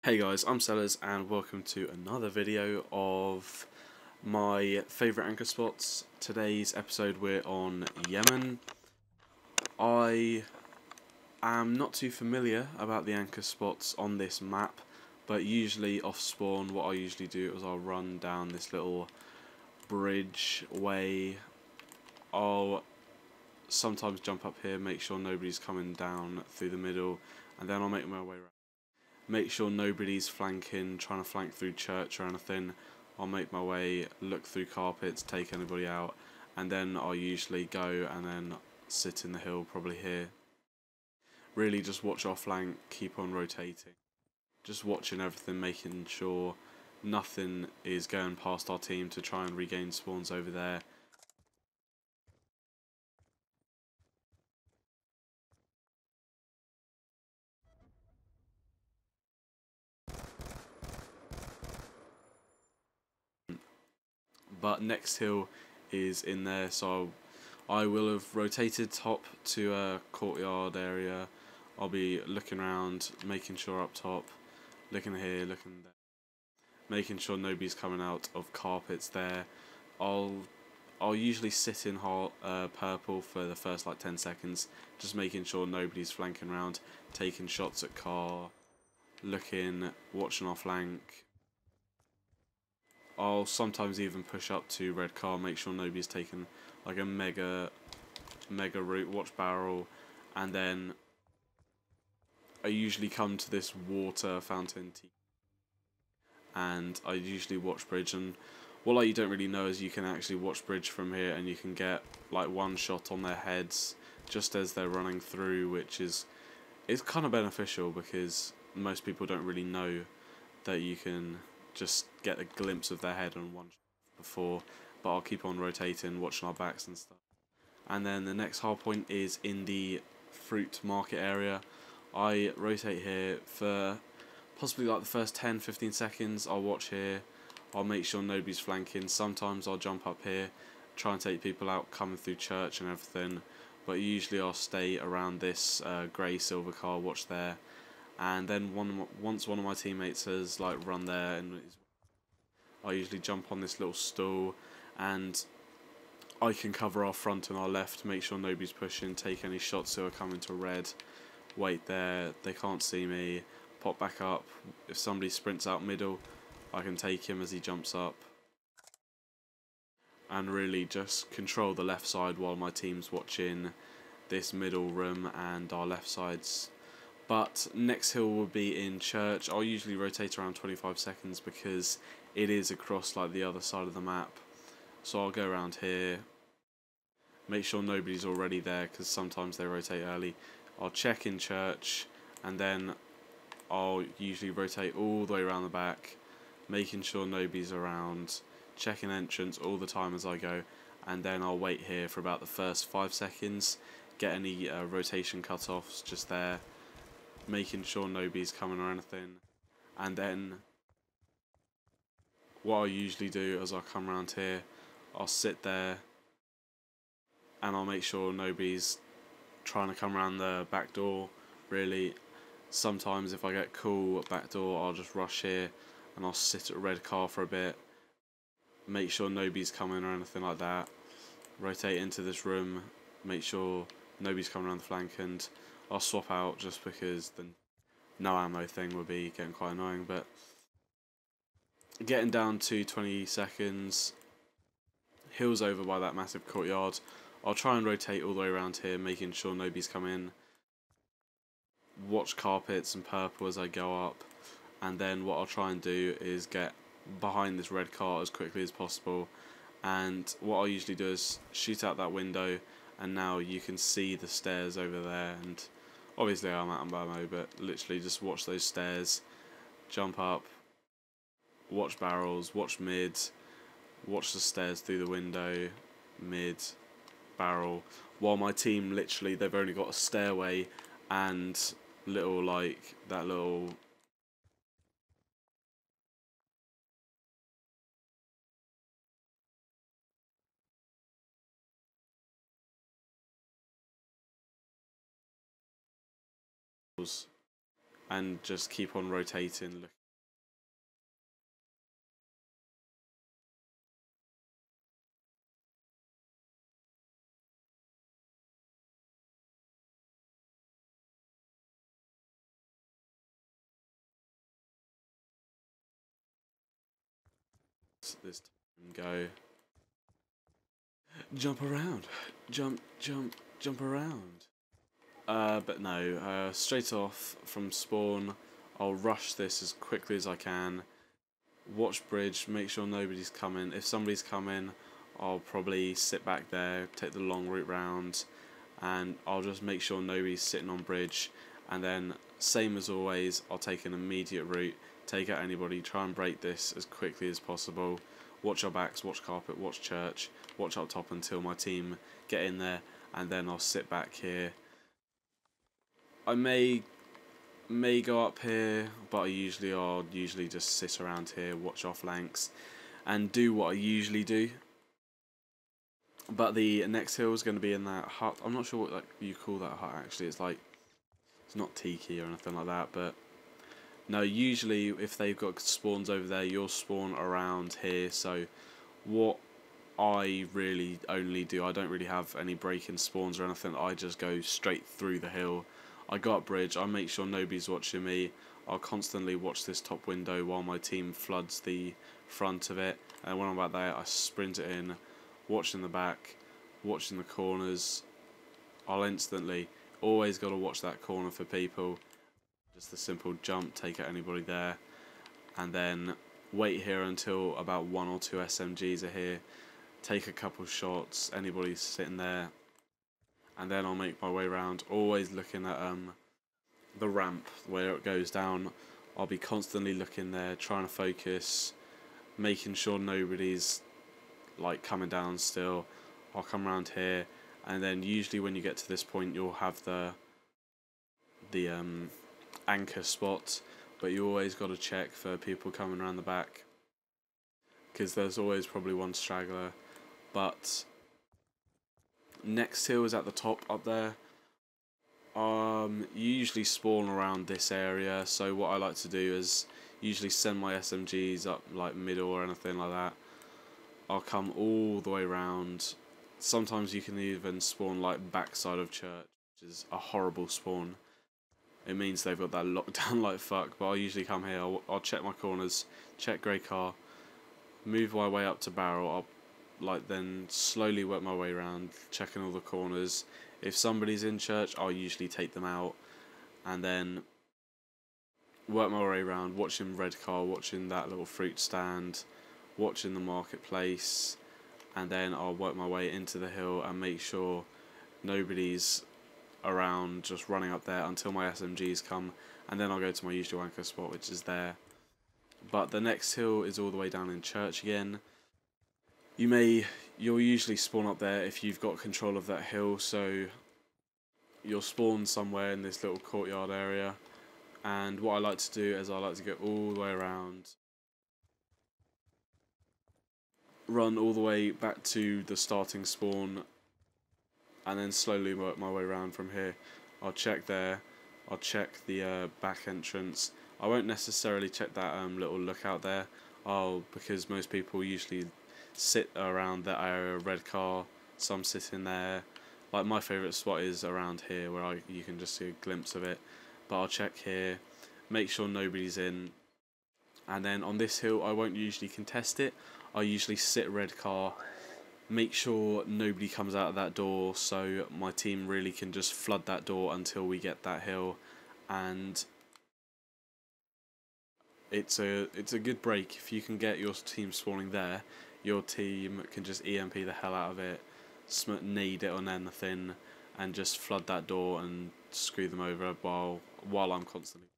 Hey guys, I'm SELLERZ and welcome to another video of my favourite anchor spots. Today's episode we're on Yemen. I am not too familiar about the anchor spots on this map, but usually off spawn what I usually do is I'll run down this little bridge way. I'll sometimes jump up here, make sure nobody's coming down through the middle, and then I'll make my way around. Make sure nobody's trying to flank through church or anything. I'll make my way, look through carpets, take anybody out, and then I'll usually go and then sit in the hill, probably here. Really just watch our flank, keep on rotating. Just watching everything, making sure nothing is going past our team to try and regain spawns over there. But next hill is in there, so I will have rotated top to a courtyard area. I'll be looking around, making sure up top, looking here, looking there, making sure nobody's coming out of carpets there. I'll usually sit in purple for the first like 10 seconds, just making sure nobody's flanking around, taking shots at car, looking, watching our flank. I'll sometimes even push up to red car, make sure nobody's taken like a mega route, watch barrel, and then I usually come to this water fountain and I usually watch bridge. And what you don't really know is you can actually watch bridge from here and you can get like one shot on their heads just as they're running through, which is kind of beneficial because most people don't really know that you can just get a glimpse of their head on one shot before. But I'll keep on rotating, watching our backs and stuff. And then the next hard point is in the fruit market area. I rotate here for possibly like the first 10-15 seconds. I'll watch here, I'll make sure nobody's flanking. Sometimes I'll jump up here, try and take people out coming through church and everything, but usually I'll stay around this grey silver car, watch there. And then once one of my teammates has like run there, and I usually jump on this little stool and I can cover our front and our left, make sure nobody's pushing, take any shots who are coming to red, wait there, they can't see me, pop back up. If somebody sprints out middle, I can take him as he jumps up. And really just control the left side while my team's watching this middle room and our left sides. But next hill will be in church. I'll usually rotate around 25 seconds because it is across like the other side of the map. So I'll go around here, make sure nobody's already there because sometimes they rotate early. I'll check in church and then I'll usually rotate all the way around the back, making sure nobody's around, checking entrance all the time as I go, and then I'll wait here for about the first 5 seconds, get any rotation cut-offs just there, making sure nobody's coming or anything. And then what I usually do is I'll come around here, I'll sit there and I'll make sure nobody's trying to come around the back door. Really, sometimes if I get cool at back door, I'll just rush here and I'll sit at a red car for a bit, make sure nobody's coming or anything like that, rotate into this room, make sure nobody's coming around the flank, and I'll swap out just because the no ammo thing would be getting quite annoying. But getting down to 20 seconds, hills over by that massive courtyard, I'll try and rotate all the way around here, making sure nobody's come in, watch carpets and purple as I go up, and then what I'll try and do is get behind this red car as quickly as possible. And what I usually do is shoot out that window, and now you can see the stairs over there, and obviously I'm out of ammo, but literally just watch those stairs, jump up, watch barrels, watch mid, watch the stairs through the window, mid, barrel, while my team literally they've only got a stairway and little like that little and just keep on rotating. This time go. Jump around. Jump, jump, jump around. But no, straight off from spawn, I'll rush this as quickly as I can. Watch bridge, make sure nobody's coming. If somebody's coming, I'll probably sit back there, take the long route round, and I'll just make sure nobody's sitting on bridge. And then, same as always, I'll take an immediate route, take out anybody, try and break this as quickly as possible. Watch our backs, watch carpet, watch church, watch up top until my team get in there, and then I'll sit back here. I may go up here, but I'll usually just sit around here, watch our flanks, and do what I usually do. But the next hill is going to be in that hut. I'm not sure what you call that hut actually. It's like, it's not tiki or anything like that, but no, usually if they've got spawns over there, you'll spawn around here. So what I really only do, I don't really have any break-in spawns or anything. I just go straight through the hill. I go up bridge, I make sure nobody's watching me. I'll constantly watch this top window while my team floods the front of it. And when I'm about there, I sprint it in, watching the back, watching the corners. I'll instantly, always got to watch that corner for people. Just a simple jump, take out anybody there. And then wait here until about 1 or 2 SMGs are here. Take a couple shots, anybody sitting there. And then I'll make my way around, always looking at the ramp where it goes down. I'll be constantly looking there, trying to focus, making sure nobody's like coming down still. I'll come around here, and then usually when you get to this point, you'll have the anchor spot, but you always got to check for people coming around the back, because there's always probably one straggler. But next hill is at the top up there. You usually spawn around this area, so what I like to do is usually send my SMGs up like middle or anything like that. I'll come all the way around. Sometimes you can even spawn like backside of church, which is a horrible spawn. It means they've got that locked down like fuck, but I'll usually come here, I'll check my corners, check grey car, move my way up to barrel, I'll then slowly work my way around, checking all the corners. If somebody's in church, I'll usually take them out, and then work my way around, watching red car, watching that little fruit stand, watching the marketplace, and then I'll work my way into the hill and make sure nobody's around, just running up there until my SMGs come, and then I'll go to my usual anchor spot, which is there. But the next hill is all the way down in church again. You'll usually spawn up there if you've got control of that hill, so you'll spawn somewhere in this little courtyard area. And what I like to do is I like to go all the way around, run all the way back to the starting spawn, and then slowly work my way around from here. I'll check there, I'll check the back entrance. I won't necessarily check that little lookout there, because most people usually sit around that area, red car, some sit in there. Like my favourite spot is around here where you can just see a glimpse of it. But I'll check here, make sure nobody's in, and then on this hill I won't usually contest it. I usually sit red car, make sure nobody comes out of that door, so my team really can just flood that door until we get that hill. And it's a good break if you can get your team spawning there. Your team can just EMP the hell out of it, nade it on anything, and just flood that door and screw them over while I'm constantly.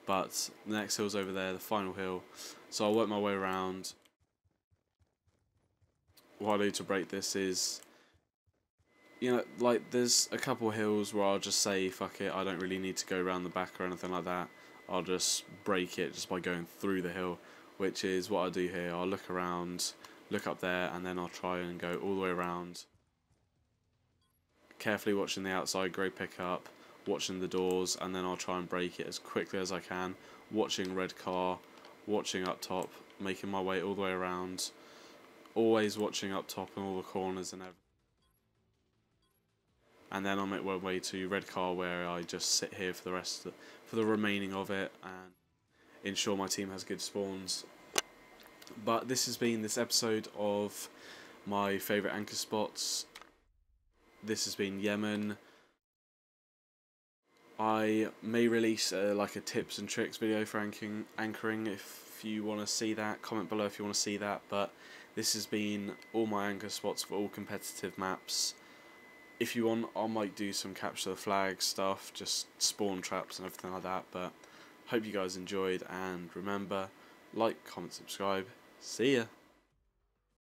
But the next hill's over there, the final hill, so I'll work my way around. What I do to break this is, like there's a couple hills where I'll just say fuck it, I don't really need to go around the back or anything like that. I'll just break it just by going through the hill, which is what I do here. I'll look around, look up there, and then I'll try and go all the way around, carefully watching the outside grey pickup. watching the doors, and then I'll try and break it as quickly as I can, watching red car, watching up top, making my way all the way around, always watching up top and all the corners and everything. And then I'll make my way to red car, where I just sit here for the remaining of it and ensure my team has good spawns. But this has been this episode of my favourite anchor spots. This has been Yemen. I may release like a tips and tricks video for anchoring if you want to see that. Comment below if you want to see that. But this has been all my anchor spots for all competitive maps. If you want, I might do some capture the flag stuff, just spawn traps and everything like that. But hope you guys enjoyed, and remember, like, comment, subscribe. See ya!